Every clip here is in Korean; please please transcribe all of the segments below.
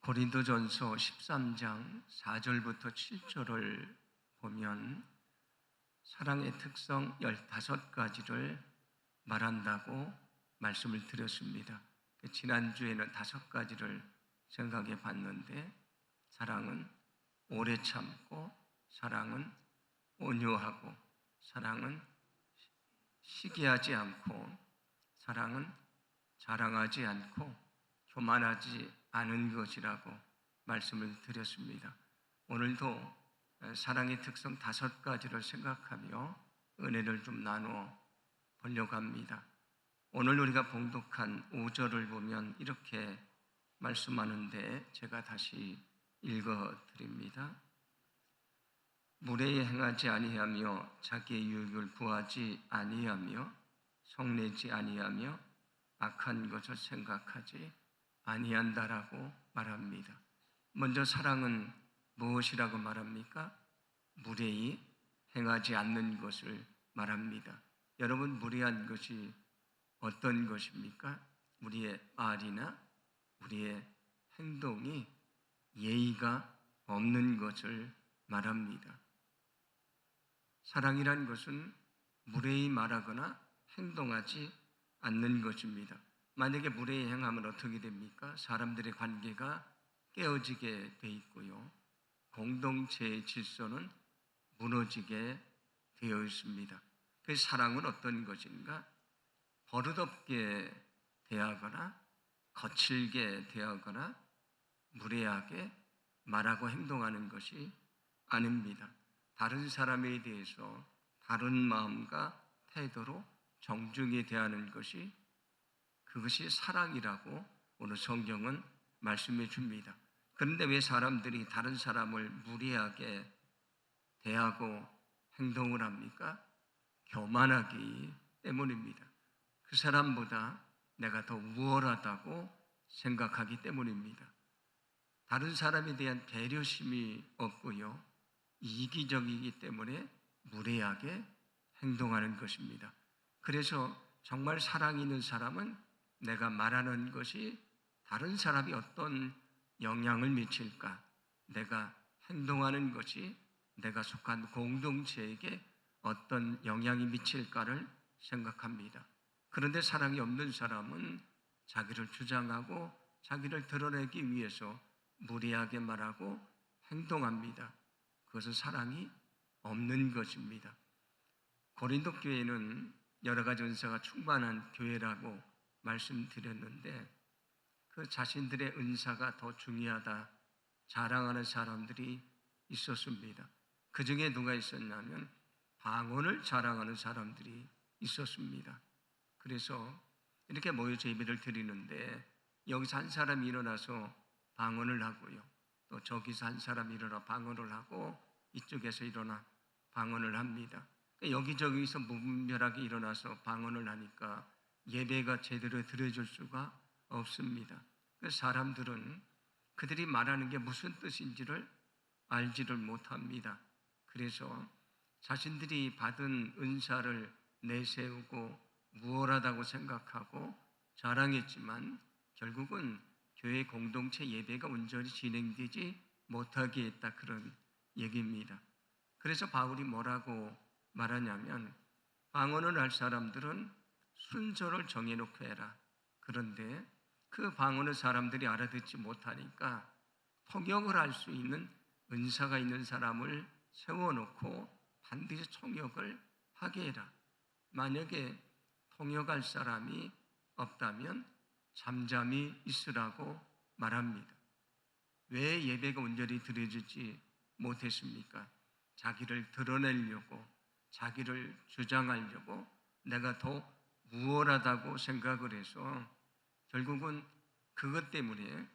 고린도전서 13장 4절부터 7절을 보면 사랑의 특성 15가지를 말한다고 말씀을 드렸습니다. 지난주에는 5가지를 생각해 봤는데, 사랑은 오래 참고, 사랑은 온유하고, 사랑은 시기하지 않고, 사랑은 자랑하지 않고 교만하지 않은 것이라고 말씀을 드렸습니다. 오늘도 사랑의 특성 5가지를 생각하며 은혜를 좀 나누어 보려고 합니다. 오늘 우리가 봉독한 5절을 보면 이렇게 말씀하는데, 제가 다시 읽어 드립니다. 무례히 행하지 아니하며 자기의 유익을 구하지 아니하며 성내지 아니하며 악한 것을 생각하지 아니한다라고 말합니다. 먼저 사랑은 무엇이라고 말합니까? 무례히 행하지 않는 것을 말합니다. 여러분, 무례한 것이 어떤 것입니까? 우리의 말이나 우리의 행동이 예의가 없는 것을 말합니다. 사랑이란 것은 무례히 말하거나 행동하지 않는 것입니다. 만약에 무례히 행하면 어떻게 됩니까? 사람들의 관계가 깨어지게 돼 있고요, 공동체의 질서는 무너지게 되어 있습니다. 그 사랑은 어떤 것인가? 버릇없게 대하거나 거칠게 대하거나 무례하게 말하고 행동하는 것이 아닙니다. 다른 사람에 대해서 다른 마음과 태도로 정중히 대하는 것이, 그것이 사랑이라고 오늘 성경은 말씀해 줍니다. 그런데 왜 사람들이 다른 사람을 무례하게 대하고 행동을 합니까? 교만하기 때문입니다. 그 사람보다 내가 더 우월하다고 생각하기 때문입니다. 다른 사람에 대한 배려심이 없고요, 이기적이기 때문에 무례하게 행동하는 것입니다. 그래서 정말 사랑이 있는 사람은 내가 말하는 것이 다른 사람이 어떤 영향을 미칠까, 내가 행동하는 것이 내가 속한 공동체에게 어떤 영향이 미칠까를 생각합니다. 그런데 사랑이 없는 사람은 자기를 주장하고 자기를 드러내기 위해서 무례하게 말하고 행동합니다. 그것은 사랑이 없는 것입니다. 고린도 교회는 여러 가지 은사가 충만한 교회라고 말씀드렸는데, 그 자신들의 은사가 더 중요하다 자랑하는 사람들이 있었습니다. 그 중에 누가 있었냐면 방언을 자랑하는 사람들이 있었습니다. 그래서 이렇게 모여서 예배를 드리는데, 여기서 한 사람이 일어나서 방언을 하고요, 또 저기서 한 사람이 일어나 방언을 하고 이쪽에서 일어나 방언을 합니다. 여기저기서 무분별하게 일어나서 방언을 하니까 예배가 제대로 드려질 수가 없습니다. 사람들은 그들이 말하는 게 무슨 뜻인지를 알지를 못합니다. 그래서 자신들이 받은 은사를 내세우고 우월하다고 생각하고 자랑했지만 결국은 교회 공동체 예배가 온전히 진행되지 못하게 했다, 그런 얘기입니다. 그래서 바울이 뭐라고 말하냐면, 방언을 할 사람들은 순서를 정해놓고 해라. 그런데 그 방언을 사람들이 알아듣지 못하니까 통역을 할 수 있는 은사가 있는 사람을 세워놓고 반드시 통역을 하게 해라. 만약에 통역할 사람이 없다면 잠잠히 있으라고 말합니다. 왜 예배가 온전히 드려지지 못했습니까? 자기를 드러내려고, 자기를 주장하려고, 내가 더 우월하다고 생각을 해서 결국은 그것 때문에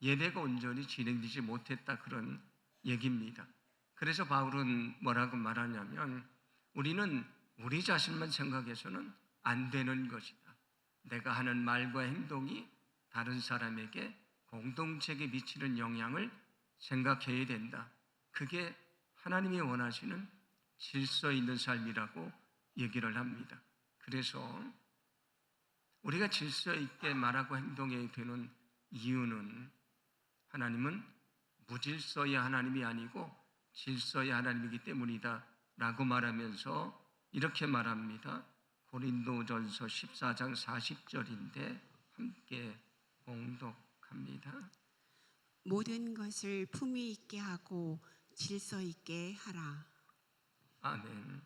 예배가 온전히 진행되지 못했다, 그런 얘기입니다. 그래서 바울은 뭐라고 말하냐면, 우리는 우리 자신만 생각해서는 안 되는 것이다. 내가 하는 말과 행동이 다른 사람에게, 공동체에 미치는 영향을 생각해야 된다. 그게 하나님이 원하시는 질서 있는 삶이라고 얘기를 합니다. 그래서 우리가 질서 있게 말하고 행동해야 되는 이유는 하나님은 무질서의 하나님이 아니고 질서의 하나님이기 때문이다 라고 말하면서 이렇게 말합니다. 고린도전서 14장 40절인데 함께 봉독합니다. 모든 것을 품위 있게 하고 질서 있게 하라. 아멘.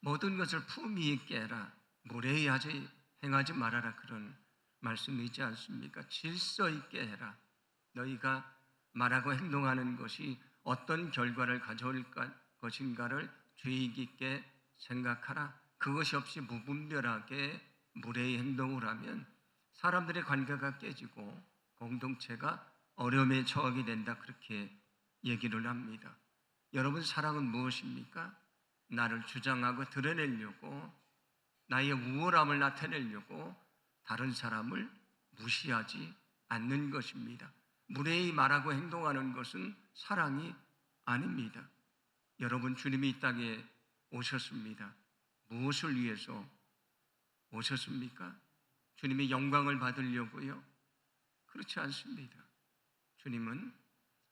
모든 것을 품위 있게 해라. 무례하지 행하지 말아라. 그런 말씀이지 않습니까? 질서 있게 해라. 너희가 말하고 행동하는 것이 어떤 결과를 가져올 것인가를 주의 깊게 생각하라. 그것이 없이 무분별하게 무례히 행동을 하면 사람들의 관계가 깨지고 공동체가 어려움에 처하게 된다. 그렇게 얘기를 합니다. 여러분, 사랑은 무엇입니까? 나를 주장하고 드러내려고, 나의 우월함을 나타내려고 다른 사람을 무시하지 않는 것입니다. 무례히 말하고 행동하는 것은 사랑이 아닙니다. 여러분, 주님이 이 땅에 오셨습니다. 무엇을 위해서 오셨습니까? 주님이 영광을 받으려고요? 그렇지 않습니다. 주님은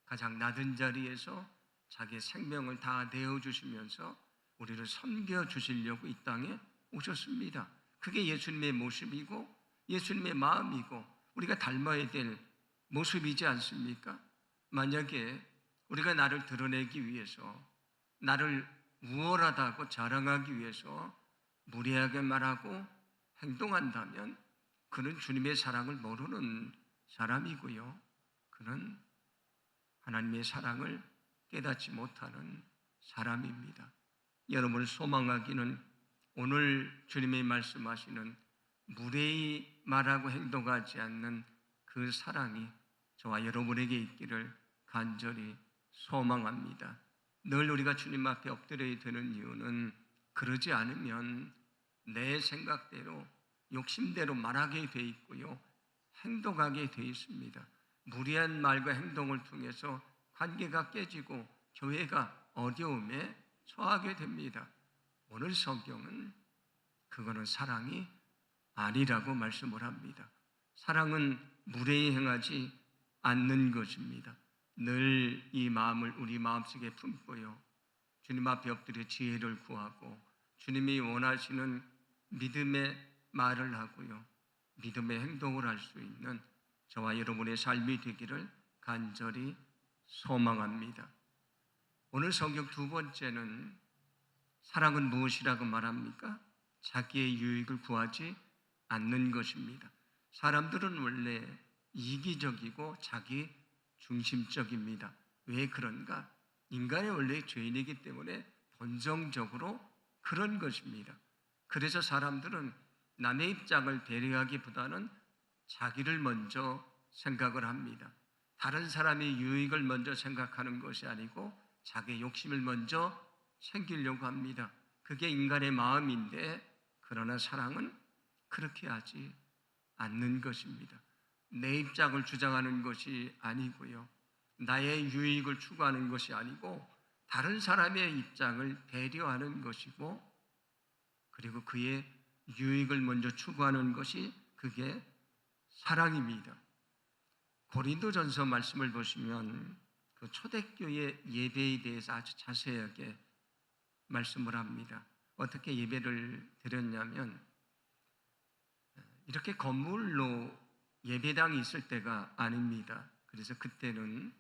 가장 낮은 자리에서 자기의 생명을 다 내어주시면서 우리를 섬겨주시려고 이 땅에 오셨습니다. 그게 예수님의 모습이고 예수님의 마음이고 우리가 닮아야 될 모습이지 않습니까? 만약에 우리가 나를 드러내기 위해서, 나를 우월하다고 자랑하기 위해서 무례하게 말하고 행동한다면 그는 주님의 사랑을 모르는 사람이고요. 그는 하나님의 사랑을 깨닫지 못하는 사람입니다. 여러분을 소망하기는 오늘 주님이 말씀하시는 무례히 말하고 행동하지 않는 그 사랑이 저와 여러분에게 있기를 간절히 소망합니다. 늘 우리가 주님 앞에 엎드려야 되는 이유는 그러지 않으면 내 생각대로 욕심대로 말하게 돼 있고요, 행동하게 돼 있습니다. 무리한 말과 행동을 통해서 관계가 깨지고 교회가 어려움에 처하게 됩니다. 오늘 성경은 그거는 사랑이 아니라고 말씀을 합니다. 사랑은 무례히 행하지 않는 것입니다. 늘 이 마음을 우리 마음속에 품고요, 주님 앞에 엎드려 지혜를 구하고 주님이 원하시는 믿음의 말을 하고요, 믿음의 행동을 할 수 있는 저와 여러분의 삶이 되기를 간절히 소망합니다. 오늘 성경 두 번째는 사랑은 무엇이라고 말합니까? 자기의 유익을 구하지 않는 것입니다. 사람들은 원래 이기적이고 자기 중심적입니다. 왜 그런가? 인간의 원래 죄인이기 때문에 본성적으로 그런 것입니다. 그래서 사람들은 남의 입장을 배려하기보다는 자기를 먼저 생각을 합니다. 다른 사람의 유익을 먼저 생각하는 것이 아니고 자기의 욕심을 먼저 챙기려고 합니다. 그게 인간의 마음인데, 그러나 사랑은 그렇게 하지 않는 것입니다. 내 입장을 주장하는 것이 아니고요, 나의 유익을 추구하는 것이 아니고 다른 사람의 입장을 배려하는 것이고, 그리고 그의 유익을 먼저 추구하는 것이 그게 사랑입니다. 고린도전서 말씀을 보시면 그 초대교회 예배에 대해서 아주 자세하게 말씀을 합니다. 어떻게 예배를 드렸냐면, 이렇게 건물로 예배당이 있을 때가 아닙니다. 그래서 그때는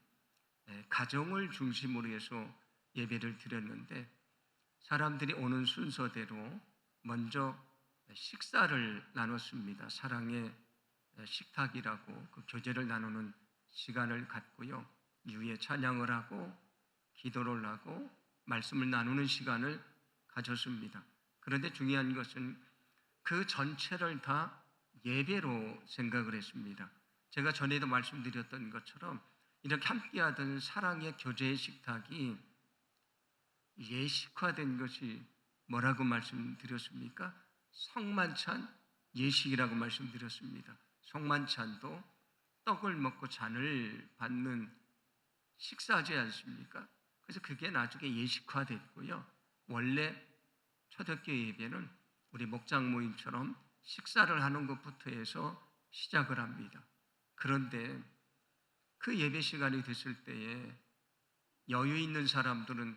가정을 중심으로 해서 예배를 드렸는데, 사람들이 오는 순서대로 먼저 식사를 나눴습니다. 사랑의 식탁이라고 그 교제를 나누는 시간을 갖고요, 이후에 찬양을 하고 기도를 하고 말씀을 나누는 시간을 가졌습니다. 그런데 중요한 것은 그 전체를 다 예배로 생각을 했습니다. 제가 전에도 말씀드렸던 것처럼 이렇게 함께하던 사랑의 교제의 식탁이 예식화된 것이 뭐라고 말씀드렸습니까? 성만찬 예식이라고 말씀드렸습니다. 성만찬도 떡을 먹고 잔을 받는 식사지 않습니까? 그래서 그게 나중에 예식화됐고요, 원래 초대교회 예배는 우리 목장 모임처럼 식사를 하는 것부터 해서 시작을 합니다. 그런데 그 예배 시간이 됐을 때에 여유 있는 사람들은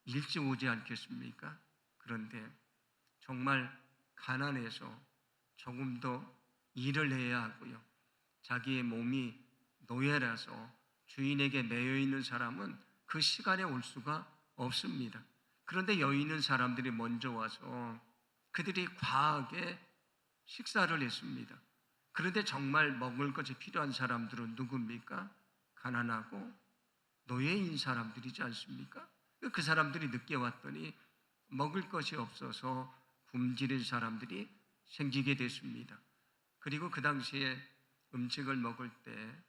일찍 오지 않겠습니까? 그런데 정말 가난해서 조금 더 일을 해야 하고요. 자기의 몸이 노예라서 주인에게 매여 있는 사람은 그 시간에 올 수가 없습니다. 그런데 여유 있는 사람들이 먼저 와서 그들이 과하게 식사를 했습니다. 그런데 정말 먹을 것이 필요한 사람들은 누굽니까? 가난하고 노예인 사람들이지 않습니까? 그 사람들이 늦게 왔더니 먹을 것이 없어서 굶주린 사람들이 생기게 됐습니다. 그리고 그 당시에 음식을 먹을 때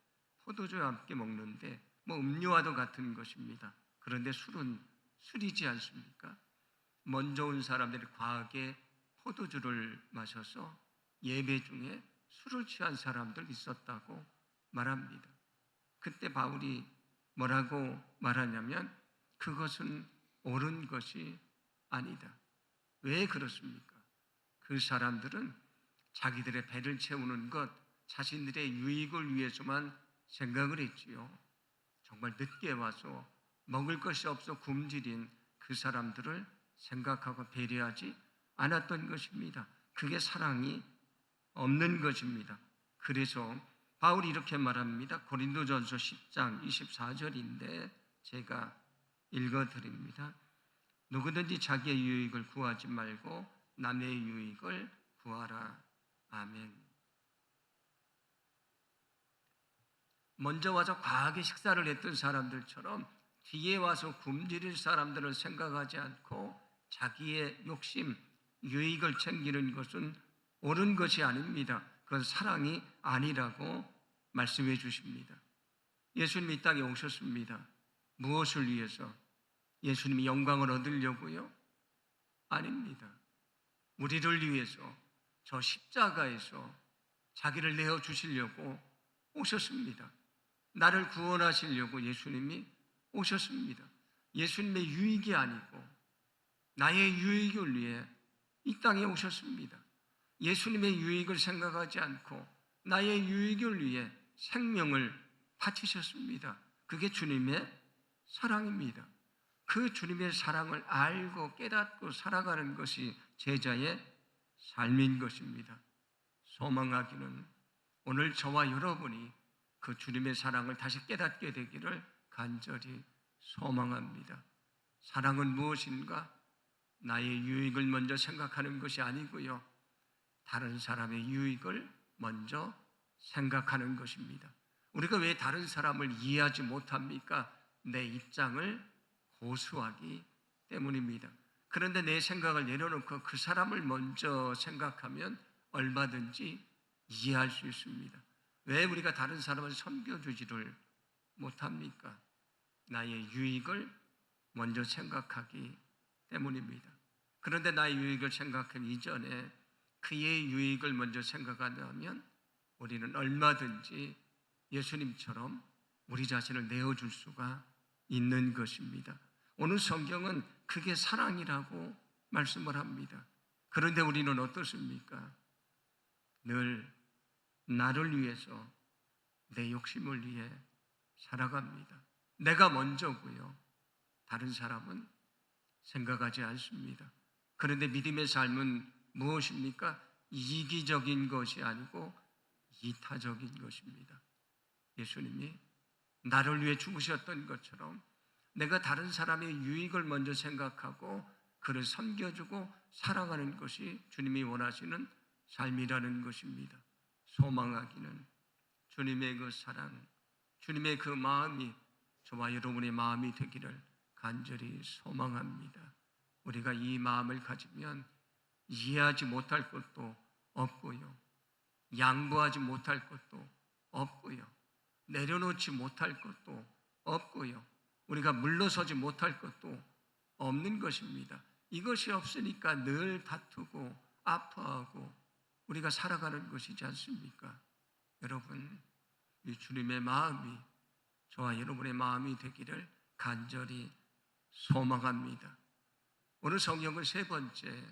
포도주와 함께 먹는데 음료와도 같은 것입니다. 그런데 술은 술이지 않습니까? 먼저 온 사람들이 과하게 포도주를 마셔서 예배 중에 술을 취한 사람들 있었다고 말합니다. 그때 바울이 뭐라고 말하냐면 그것은 옳은 것이 아니다. 왜 그렇습니까? 그 사람들은 자기들의 배를 채우는 것, 자신들의 유익을 위해서만 생각을 했지요. 정말 늦게 와서 먹을 것이 없어 굶주린 그 사람들을 생각하고 배려하지 않았던 것입니다. 그게 사랑이 없는 것입니다. 그래서 바울이 이렇게 말합니다. 고린도전서 10장 24절인데 제가 읽어드립니다. 누구든지 자기의 유익을 구하지 말고 남의 유익을 구하라. 아멘. 먼저 와서 과하게 식사를 했던 사람들처럼 뒤에 와서 굶주릴 사람들을 생각하지 않고 자기의 욕심, 유익을 챙기는 것은 옳은 것이 아닙니다. 그건 사랑이 아니라고 말씀해 주십니다. 예수님이 이 땅에 오셨습니다. 무엇을 위해서? 예수님이 영광을 얻으려고요? 아닙니다. 우리를 위해서 저 십자가에서 자기를 내어주시려고 오셨습니다. 나를 구원하시려고 예수님이 오셨습니다. 예수님의 유익이 아니고 나의 유익을 위해 이 땅에 오셨습니다. 예수님의 유익을 생각하지 않고 나의 유익을 위해 생명을 바치셨습니다. 그게 주님의 사랑입니다. 그 주님의 사랑을 알고 깨닫고 살아가는 것이 제자의 삶인 것입니다. 소망하기는 오늘 저와 여러분이 그 주님의 사랑을 다시 깨닫게 되기를 간절히 소망합니다. 사랑은 무엇인가? 나의 유익을 먼저 생각하는 것이 아니고요. 다른 사람의 유익을 먼저 생각하는 것입니다. 우리가 왜 다른 사람을 이해하지 못합니까? 내 입장을 고수하기 때문입니다. 그런데 내 생각을 내려놓고 그 사람을 먼저 생각하면 얼마든지 이해할 수 있습니다. 왜 우리가 다른 사람을 섬겨주지를 못합니까? 나의 유익을 먼저 생각하기 때문입니다. 그런데 나의 유익을 생각하기 이전에 그의 유익을 먼저 생각한다면 우리는 얼마든지 예수님처럼 우리 자신을 내어줄 수가 있는 것입니다. 오늘 성경은 그게 사랑이라고 말씀을 합니다. 그런데 우리는 어떻습니까? 늘 나를 위해서 내 욕심을 위해 살아갑니다. 내가 먼저고요. 다른 사람은 생각하지 않습니다. 그런데 믿음의 삶은 무엇입니까? 이기적인 것이 아니고 이타적인 것입니다. 예수님이 나를 위해 죽으셨던 것처럼 내가 다른 사람의 유익을 먼저 생각하고 그를 섬겨주고 살아가는 것이 주님이 원하시는 삶이라는 것입니다. 소망하기는 주님의 그 사랑, 주님의 그 마음이 저와 여러분의 마음이 되기를 간절히 소망합니다. 우리가 이 마음을 가지면 이해하지 못할 것도 없고요. 양보하지 못할 것도 없고요. 내려놓지 못할 것도 없고요. 우리가 물러서지 못할 것도 없는 것입니다. 이것이 없으니까 늘 다투고 아파하고 우리가 살아가는 것이지 않습니까? 여러분, 이 주님의 마음이 저와 여러분의 마음이 되기를 간절히 소망합니다. 오늘 성경은 세 번째,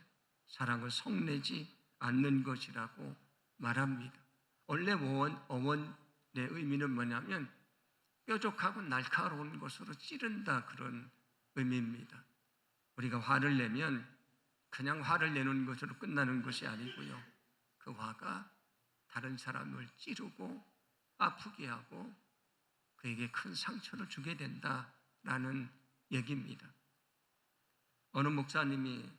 사랑을 속내지 않는 것이라고 말합니다. 원래 어원의 의미는 뭐냐면 뾰족하고 날카로운 것으로 찌른다, 그런 의미입니다. 우리가 화를 내면 그냥 화를 내는 것으로 끝나는 것이 아니고요, 그 화가 다른 사람을 찌르고 아프게 하고 그에게 큰 상처를 주게 된다라는 얘기입니다. 어느 목사님이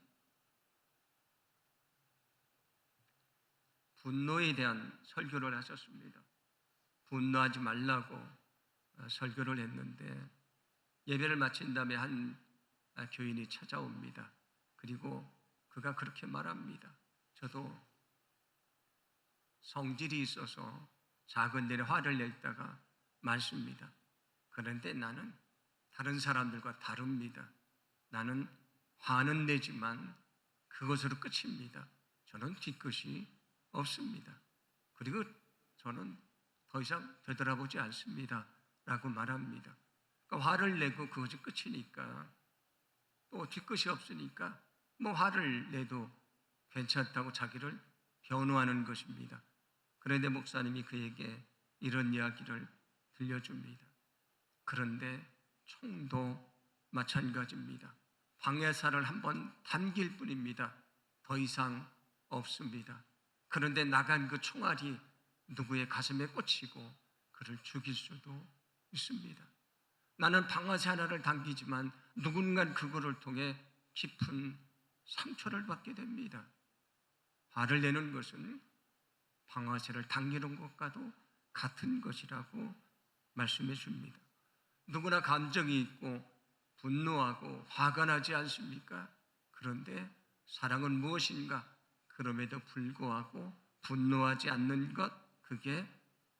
분노에 대한 설교를 하셨습니다. 분노하지 말라고 설교를 했는데, 예배를 마친 다음에 한 교인이 찾아옵니다. 그리고 그가 그렇게 말합니다. 저도 성질이 있어서 작은 일에 화를 냈다가 많습니다. 그런데 나는 다른 사람들과 다릅니다. 나는 화는 내지만 그것으로 끝입니다. 저는 뒤끝이 없습니다. 그리고 저는 더 이상 되돌아보지 않습니다 라고 말합니다. 그러니까 화를 내고 그것이 끝이니까, 또 뒤끝이 없으니까 뭐 화를 내도 괜찮다고 자기를 변호하는 것입니다. 그런데 목사님이 그에게 이런 이야기를 들려줍니다. 그런데 총도 마찬가지입니다. 방해살을 한번 당길 뿐입니다. 더 이상 없습니다. 그런데 나간 그 총알이 누구의 가슴에 꽂히고 그를 죽일 수도 있습니다. 나는 방아쇠 하나를 당기지만 누군가는 그거를 통해 깊은 상처를 받게 됩니다. 화를 내는 것은 방아쇠를 당기는 것과도 같은 것이라고 말씀해 줍니다. 누구나 감정이 있고 분노하고 화가 나지 않습니까? 그런데 사랑은 무엇인가? 그럼에도 불구하고 분노하지 않는 것, 그게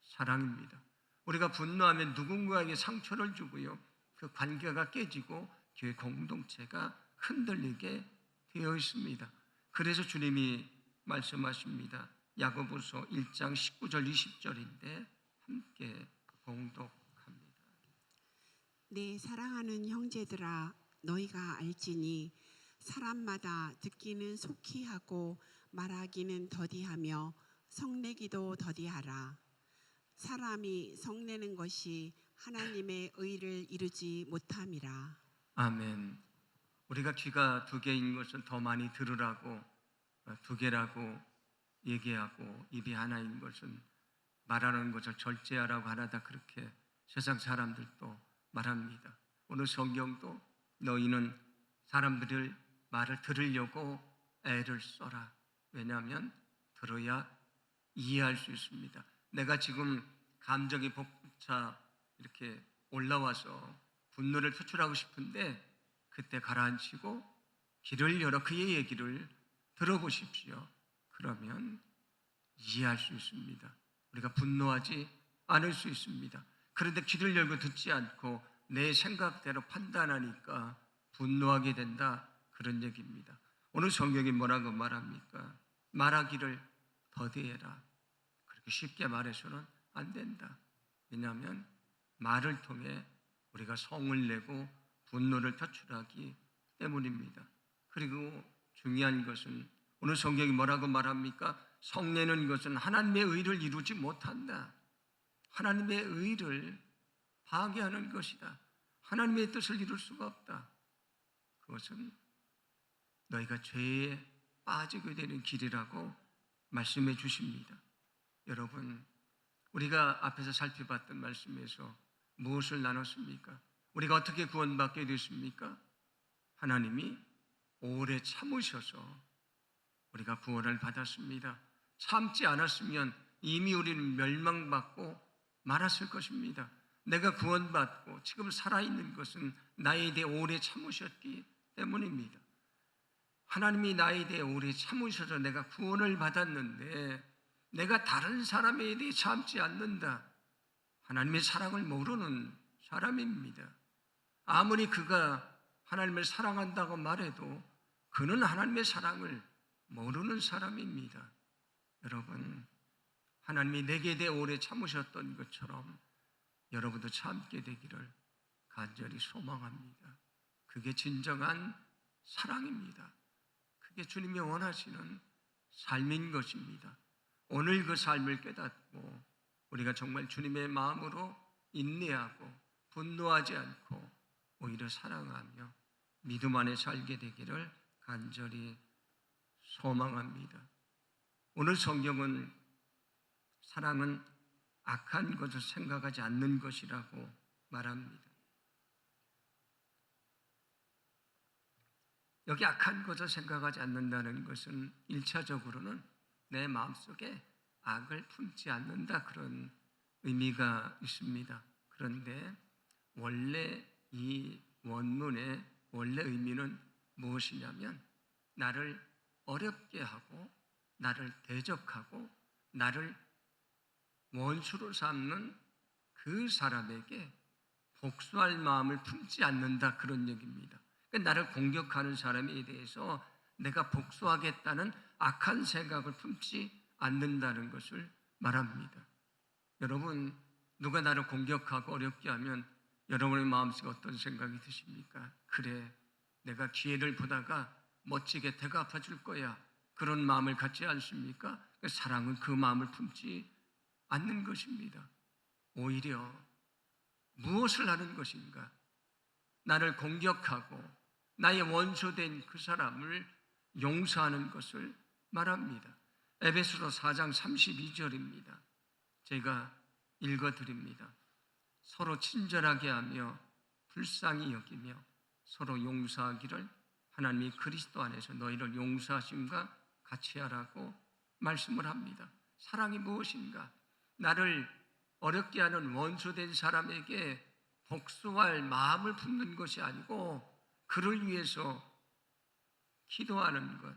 사랑입니다. 우리가 분노하면 누군가에게 상처를 주고요, 그 관계가 깨지고 교회 공동체가 흔들리게 되어 있습니다. 그래서 주님이 말씀하십니다. 야고보서 1장 19절 20절인데 함께 봉독합니다. 내 사랑하는 형제들아, 너희가 알지니 사람마다 듣기는 속히 하고 말하기는 더디하며 성내기도 더디하라. 사람이 성내는 것이 하나님의 의를 이루지 못함이라. 아멘. 우리가 귀가 두 개인 것은 더 많이 들으라고, 두 개라고 얘기하고, 입이 하나인 것은 말하는 것을 절제하라고 하나다, 그렇게 세상 사람들도 말합니다. 오늘 성경도 너희는 사람들을 말을 들으려고 애를 써라. 왜냐하면 들어야 이해할 수 있습니다. 내가 지금 감정이 벅차 이렇게 올라와서 분노를 표출하고 싶은데, 그때 가라앉히고 귀를 열어 그의 얘기를 들어보십시오. 그러면 이해할 수 있습니다. 우리가 분노하지 않을 수 있습니다. 그런데 귀를 열고 듣지 않고 내 생각대로 판단하니까 분노하게 된다, 그런 얘기입니다. 오늘 성경이 뭐라고 말합니까? 말하기를 더디해라. 그렇게 쉽게 말해서는 안 된다. 왜냐하면 말을 통해 우리가 성을 내고 분노를 표출하기 때문입니다. 그리고 중요한 것은 오늘 성경이 뭐라고 말합니까? 성내는 것은 하나님의 의를 이루지 못한다. 하나님의 의를 파괴하는 것이다. 하나님의 뜻을 이룰 수가 없다. 그것은 너희가 죄에 빠지게 되는 길이라고 말씀해 주십니다. 여러분, 우리가 앞에서 살펴봤던 말씀에서 무엇을 나눴습니까? 우리가 어떻게 구원받게 됐습니까? 하나님이 오래 참으셔서 우리가 구원을 받았습니다. 참지 않았으면 이미 우리는 멸망받고 말았을 것입니다. 내가 구원받고 지금 살아있는 것은 나에 대해 오래 참으셨기 때문입니다. 하나님이 나에 대해 오래 참으셔서 내가 구원을 받았는데, 내가 다른 사람에 대해 참지 않는다. 하나님의 사랑을 모르는 사람입니다. 아무리 그가 하나님을 사랑한다고 말해도 그는 하나님의 사랑을 모르는 사람입니다. 여러분, 하나님이 내게 대해 오래 참으셨던 것처럼 여러분도 참게 되기를 간절히 소망합니다. 그게 진정한 사랑입니다. 그게 주님이 원하시는 삶인 것입니다. 오늘 그 삶을 깨닫고 우리가 정말 주님의 마음으로 인내하고 분노하지 않고 오히려 사랑하며 믿음 안에 살게 되기를 간절히 소망합니다. 오늘 성경은 사랑은 악한 것을 생각하지 않는 것이라고 말합니다. 여기 악한 것을 생각하지 않는다는 것은 1차적으로는 내 마음속에 악을 품지 않는다, 그런 의미가 있습니다. 그런데 원래 이 원문의 원래 의미는 무엇이냐면 나를 어렵게 하고 나를 대적하고 나를 원수로 삼는 그 사람에게 복수할 마음을 품지 않는다, 그런 얘기입니다. 그러니까 나를 공격하는 사람에 대해서 내가 복수하겠다는 악한 생각을 품지 않는다는 것을 말합니다. 여러분, 누가 나를 공격하고 어렵게 하면 여러분의 마음속에 어떤 생각이 드십니까? 그래, 내가 기회를 보다가 멋지게 대가 아파줄 거야, 그런 마음을 갖지 않습니까? 사랑은 그 마음을 품지 않는 것입니다. 오히려 무엇을 하는 것인가? 나를 공격하고 나의 원수된 그 사람을 용서하는 것을 말합니다. 에베소서 4장 32절입니다. 제가 읽어드립니다. 서로 친절하게 하며 불쌍히 여기며 서로 용서하기를 하나님이 그리스도 안에서 너희를 용서하심과 같이 하라고 말씀을 합니다. 사랑이 무엇인가? 나를 어렵게 하는 원수된 사람에게 복수할 마음을 품는 것이 아니고 그를 위해서 기도하는 것,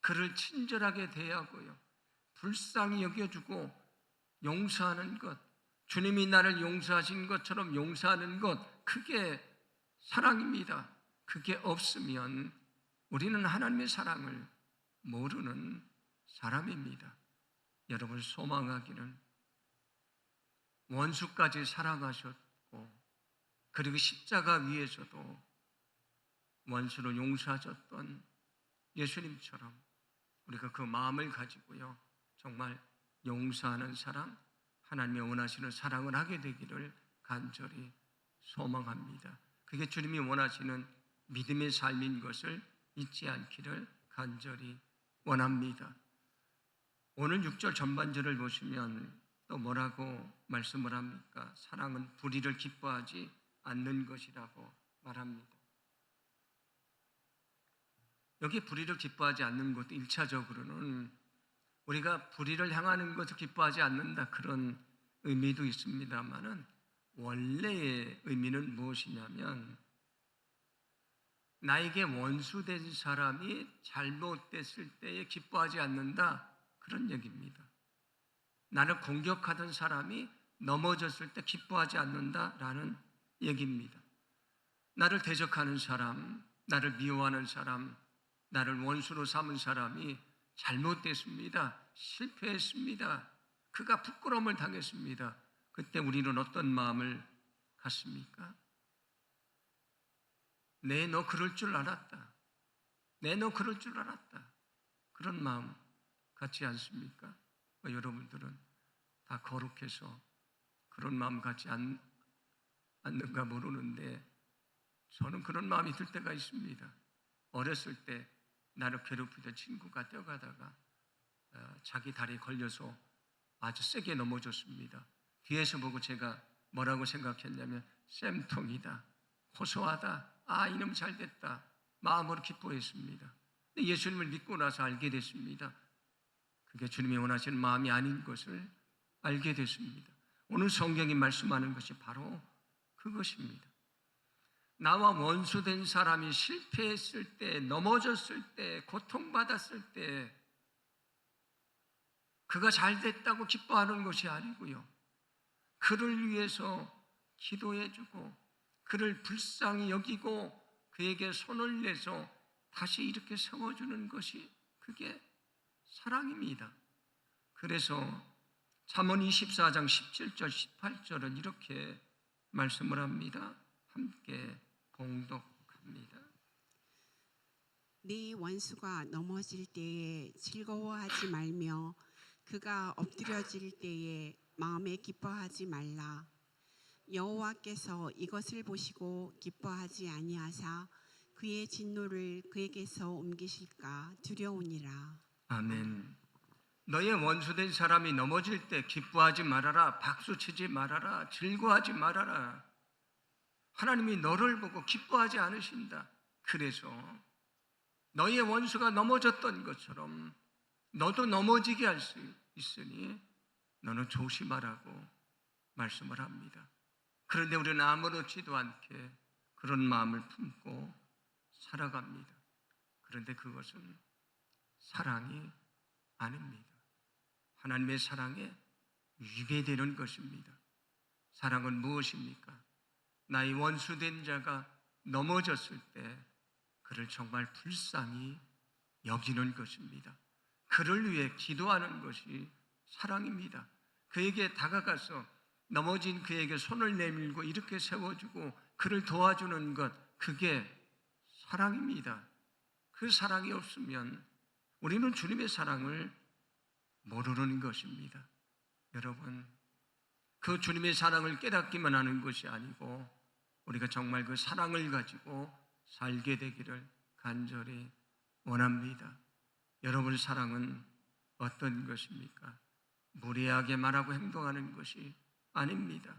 그를 친절하게 대하고요, 불쌍히 여겨주고 용서하는 것, 주님이 나를 용서하신 것처럼 용서하는 것, 그게 사랑입니다. 그게 없으면 우리는 하나님의 사랑을 모르는 사람입니다. 여러분, 소망하기는 원수까지 사랑하셨고 그리고 십자가 위에서도 원수를 용서하셨던 예수님처럼 우리가 그 마음을 가지고요, 정말 용서하는 사랑, 하나님이 원하시는 사랑을 하게 되기를 간절히 소망합니다. 그게 주님이 원하시는 믿음의 삶인 것을 잊지 않기를 간절히 원합니다. 오늘 6절 전반절을 보시면 또 뭐라고 말씀을 합니까? 사랑은 불의를 기뻐하지 않는 것이라고 말합니다. 여기 불의를 기뻐하지 않는 것도 1차적으로는 우리가 불의를 향하는 것을 기뻐하지 않는다, 그런 의미도 있습니다만은 원래의 의미는 무엇이냐면 나에게 원수된 사람이 잘못됐을 때에 기뻐하지 않는다, 그런 얘기입니다. 나를 공격하던 사람이 넘어졌을 때 기뻐하지 않는다라는 얘기입니다. 나를 대적하는 사람, 나를 미워하는 사람, 나를 원수로 삼은 사람이 잘못됐습니다. 실패했습니다. 그가 부끄러움을 당했습니다. 그때 우리는 어떤 마음을 갖습니까? 네, 너 그럴 줄 알았다. 네, 너 그럴 줄 알았다. 그런 마음 갖지 않습니까? 여러분들은 다 거룩해서 그런 마음 갖지 않는가 모르는데 저는 그런 마음이 들 때가 있습니다. 어렸을 때 나를 괴롭히던 친구가 뛰어가다가 자기 다리에 걸려서 아주 세게 넘어졌습니다. 뒤에서 보고 제가 뭐라고 생각했냐면 쌤통이다, 고소하다, 아 이놈 잘됐다, 마음으로 기뻐했습니다. 근데 예수님을 믿고 나서 알게 됐습니다. 그게 주님이 원하시는 마음이 아닌 것을 알게 됐습니다. 오늘 성경이 말씀하는 것이 바로 그것입니다. 나와 원수된 사람이 실패했을 때, 넘어졌을 때, 고통받았을 때 그가 잘됐다고 기뻐하는 것이 아니고요, 그를 위해서 기도해주고 그를 불쌍히 여기고 그에게 손을 내서 다시 이렇게 세워주는 것이 그게 사랑입니다. 그래서 잠언 24장 17절 18절은 이렇게 말씀을 합니다. 함께 봉독합니다. 네 원수가 넘어질 때에 즐거워하지 말며 그가 엎드려질 때에 마음에 기뻐하지 말라. 여호와께서 이것을 보시고 기뻐하지 아니하사 그의 진노를 그에게서 옮기실까 두려우니라. 아멘. 너의 원수된 사람이 넘어질 때 기뻐하지 말아라, 박수치지 말아라, 즐거워하지 말아라. 하나님이 너를 보고 기뻐하지 않으신다. 그래서 너의 원수가 넘어졌던 것처럼 너도 넘어지게 할 수 있으니 너는 조심하라고 말씀을 합니다. 그런데 우리는 아무렇지도 않게 그런 마음을 품고 살아갑니다. 그런데 그것은 사랑이 아닙니다. 하나님의 사랑에 위배되는 것입니다. 사랑은 무엇입니까? 나의 원수된 자가 넘어졌을 때 그를 정말 불쌍히 여기는 것입니다. 그를 위해 기도하는 것이 사랑입니다. 그에게 다가가서 넘어진 그에게 손을 내밀고 이렇게 세워주고 그를 도와주는 것, 그게 사랑입니다. 그 사랑이 없으면 우리는 주님의 사랑을 모르는 것입니다. 여러분, 그 주님의 사랑을 깨닫기만 하는 것이 아니고 우리가 정말 그 사랑을 가지고 살게 되기를 간절히 원합니다. 여러분, 사랑은 어떤 것입니까? 무례하게 말하고 행동하는 것이 아닙니다.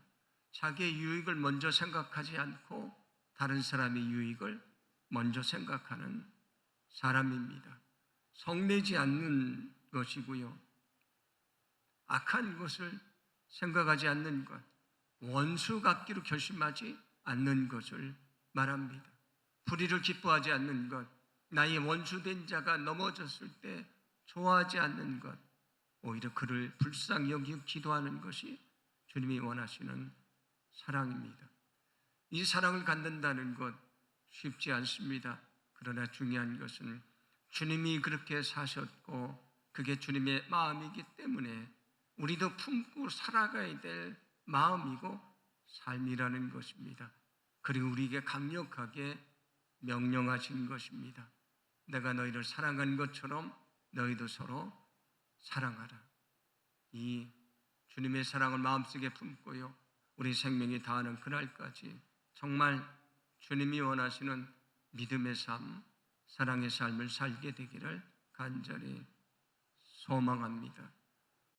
자기의 유익을 먼저 생각하지 않고 다른 사람의 유익을 먼저 생각하는 사람입니다. 성내지 않는 것이고요. 악한 것을 생각하지 않는 것, 원수 같기로 결심하지 않는 것을 말합니다. 불의를 기뻐하지 않는 것, 나의 원수된 자가 넘어졌을 때 좋아하지 않는 것, 오히려 그를 불쌍히 여기고 기도하는 것이 주님이 원하시는 사랑입니다. 이 사랑을 갖는다는 것 쉽지 않습니다. 그러나 중요한 것은 주님이 그렇게 사셨고 그게 주님의 마음이기 때문에 우리도 품고 살아가야 될 마음이고 삶이라는 것입니다. 그리고 우리에게 강력하게 명령하신 것입니다. 내가 너희를 사랑한 것처럼 너희도 서로 사랑하라. 이 주님의 사랑을 마음속에 품고요, 우리 생명이 다하는 그날까지 정말 주님이 원하시는 믿음의 삶, 사랑의 삶을 살게 되기를 간절히 소망합니다.